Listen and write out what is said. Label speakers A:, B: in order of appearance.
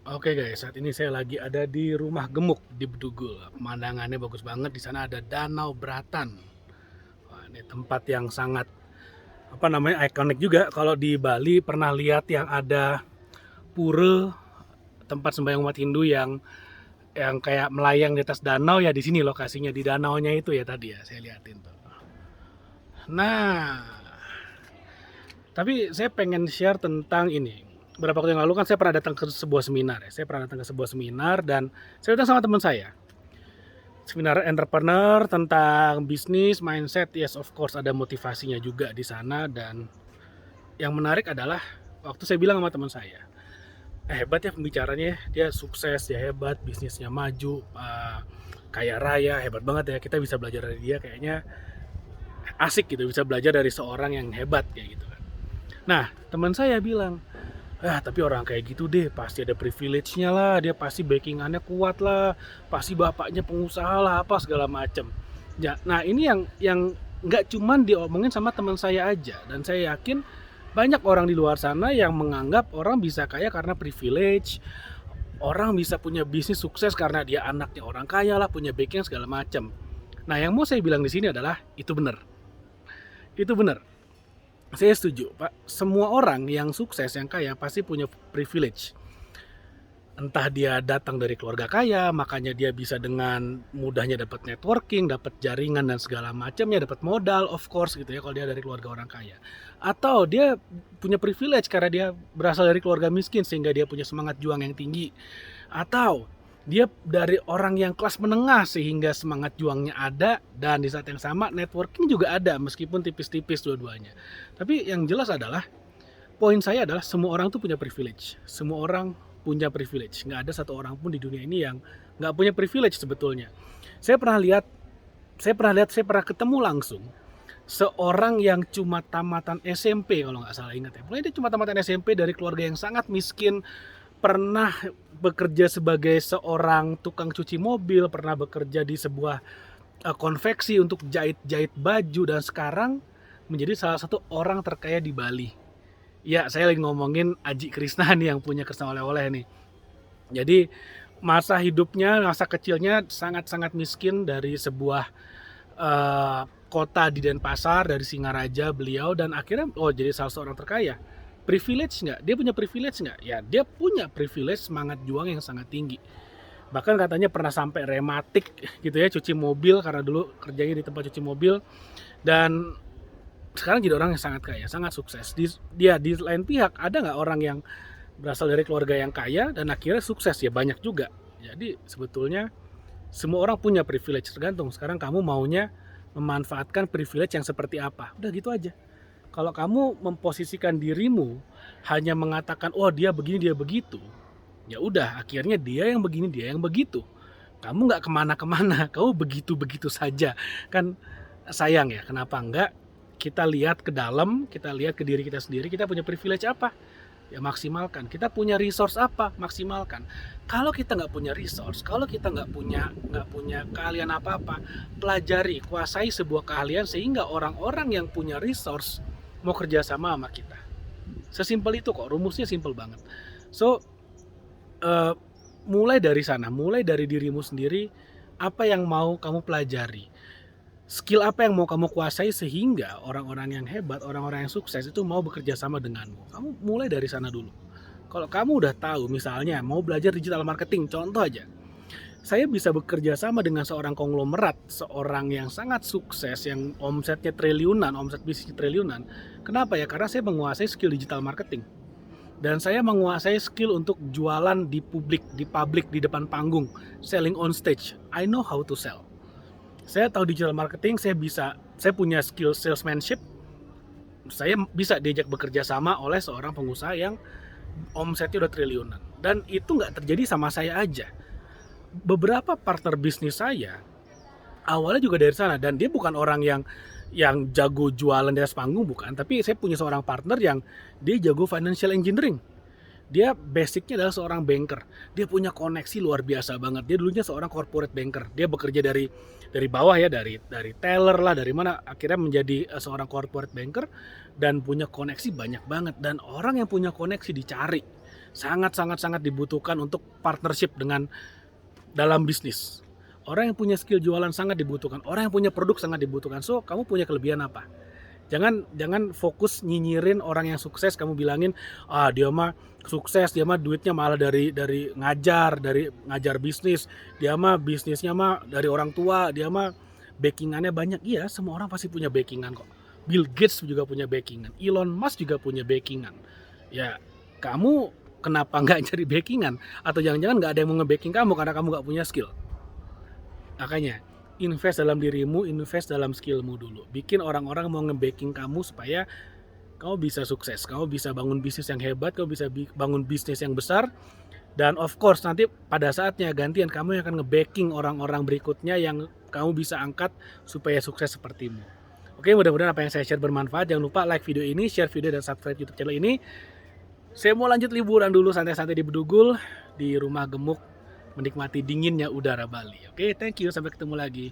A: Oke guys, saat ini saya lagi ada di Rumah Gemuk di Bedugul. Pemandangannya bagus banget. Di sana ada Danau Bratan. Wah, ini tempat yang sangat ikonik juga. Kalau di Bali pernah lihat yang ada pura tempat sembahyang umat Hindu yang kayak melayang di atas danau, ya di sini lokasinya di danaunya itu ya tadi ya saya liatin tuh. Nah, tapi saya pengen share tentang ini. Beberapa waktu yang lalu kan saya pernah datang ke sebuah seminar ya. Saya pernah datang ke sebuah seminar dan saya datang sama teman saya. Seminar entrepreneur tentang bisnis, mindset, yes of course ada motivasinya juga di sana. Dan yang menarik adalah waktu saya bilang sama teman saya, hebat ya pembicaranya, dia sukses, dia hebat, bisnisnya maju, kaya raya, hebat banget ya, kita bisa belajar dari dia, kayaknya asik gitu, bisa belajar dari seorang yang hebat kayak gitu kan. Nah, teman saya bilang, tapi orang kayak gitu deh pasti ada privilege-nya lah, dia pasti backingannya kuat lah, pasti bapaknya pengusaha lah, apa segala macem. Ya, nah ini yang nggak cuman diomongin sama teman saya aja, dan saya yakin banyak orang di luar sana yang menganggap orang bisa kaya karena privilege, orang bisa punya bisnis sukses karena dia anaknya orang kaya lah, punya backing segala macam. Nah, yang mau saya bilang di sini adalah itu benar, itu benar. Saya setuju, Pak. Semua orang yang sukses, yang kaya pasti punya privilege. Entah dia datang dari keluarga kaya, makanya dia bisa dengan mudahnya dapat networking, dapat jaringan dan segala macamnya, dapat modal, of course gitu ya kalau dia dari keluarga orang kaya. Atau dia punya privilege karena dia berasal dari keluarga miskin sehingga dia punya semangat juang yang tinggi. Atau dia dari orang yang kelas menengah sehingga semangat juangnya ada, dan di saat yang sama networking juga ada meskipun tipis-tipis dua-duanya. Tapi yang jelas adalah, poin saya adalah semua orang tuh punya privilege. Semua orang punya privilege. Nggak ada satu orang pun di dunia ini yang nggak punya privilege sebetulnya. Saya pernah lihat, saya pernah ketemu langsung seorang yang cuma tamatan SMP kalau nggak salah ingat ya. Pokoknya dia cuma tamatan SMP dari keluarga yang sangat miskin, pernah bekerja sebagai seorang tukang cuci mobil, pernah bekerja di sebuah konveksi untuk jahit-jahit baju, dan sekarang menjadi salah satu orang terkaya di Bali. Ya, saya lagi ngomongin Aji Krisna nih yang punya Krisna Oleh-oleh nih. Jadi masa hidupnya, masa kecilnya sangat-sangat miskin dari sebuah kota di Denpasar, dari Singaraja beliau, dan akhirnya jadi salah seorang terkaya. Privilege nggak? Dia punya privilege nggak? Ya, dia punya privilege semangat juang yang sangat tinggi. Bahkan katanya pernah sampai rematik gitu ya, cuci mobil karena dulu kerjanya di tempat cuci mobil. Dan sekarang jadi orang yang sangat kaya, sangat sukses. Dia di lain pihak, ada nggak orang yang berasal dari keluarga yang kaya dan akhirnya sukses? Ya banyak juga. Jadi sebetulnya semua orang punya privilege, tergantung sekarang kamu maunya memanfaatkan privilege yang seperti apa. Udah gitu aja. Kalau kamu memposisikan dirimu hanya mengatakan, oh dia begini, dia begitu, ya udah akhirnya dia yang begini, dia yang begitu. Kamu nggak kemana-kemana, kamu begitu-begitu saja. Kan sayang ya, kenapa enggak kita lihat ke dalam, kita lihat ke diri kita sendiri, kita punya privilege apa? Ya maksimalkan. Kita punya resource apa? Maksimalkan. Kalau kita nggak punya resource, kalau kita nggak punya keahlian apa-apa, pelajari, kuasai sebuah keahlian sehingga orang-orang yang punya resource mau kerjasama sama kita. Sesimpel itu kok, rumusnya simpel banget. So, uh, mulai dari sana, mulai dari dirimu sendiri, apa yang mau kamu pelajari, skill apa yang mau kamu kuasai sehingga orang-orang yang hebat, orang-orang yang sukses itu mau bekerja sama denganmu. Kamu mulai dari sana dulu. Kalau kamu udah tahu, misalnya mau belajar digital marketing, contoh aja, saya bisa bekerja sama dengan seorang konglomerat, seorang yang sangat sukses, yang omsetnya triliunan, omset bisnis triliunan. Kenapa ya? Karena saya menguasai skill digital marketing. Dan saya menguasai skill untuk jualan di publik, di depan panggung, selling on stage. I know how to sell. Saya tahu digital marketing, saya punya skill salesmanship, saya bisa diajak bekerja sama oleh seorang pengusaha yang omsetnya udah triliunan. Dan itu nggak terjadi sama saya aja. Beberapa partner bisnis saya awalnya juga dari sana, dan dia bukan orang yang jago jualan di atas panggung, bukan. Tapi saya punya seorang partner yang dia jago financial engineering. Dia basicnya adalah seorang banker. Dia punya koneksi luar biasa banget. Dia dulunya seorang corporate banker. Dia bekerja dari bawah ya, dari teller lah, dari mana akhirnya menjadi seorang corporate banker dan punya koneksi banyak banget. Dan orang yang punya koneksi dicari. sangat dibutuhkan untuk partnership dengan dalam bisnis. Orang yang punya skill jualan sangat dibutuhkan, orang yang punya produk sangat dibutuhkan. So, kamu punya kelebihan apa? Jangan fokus nyinyirin orang yang sukses, kamu bilangin, dia mah sukses, dia mah duitnya malah dari ngajar bisnis, dia mah bisnisnya mah dari orang tua, dia mah backingannya banyak. Iya, semua orang pasti punya backingan kok. Bill Gates juga punya backingan, Elon Musk juga punya backingan. Ya, kamu kenapa nggak cari backingan? Atau jangan-jangan nggak ada yang mau nge-backing kamu karena kamu nggak punya skill? Makanya, invest dalam dirimu, invest dalam skillmu dulu. Bikin orang-orang mau nge-backing kamu supaya kamu bisa sukses, kamu bisa bangun bisnis yang hebat, kamu bisa bangun bisnis yang besar. Dan of course nanti pada saatnya gantian kamu yang akan nge-backing orang-orang berikutnya yang kamu bisa angkat supaya sukses sepertimu. Oke, mudah-mudahan apa yang saya share bermanfaat. Jangan lupa like video ini, share video dan subscribe YouTube channel ini. Saya mau lanjut liburan dulu santai-santai di Bedugul, di rumah gemuk, menikmati dinginnya udara Bali. Oke, thank you, sampai ketemu lagi.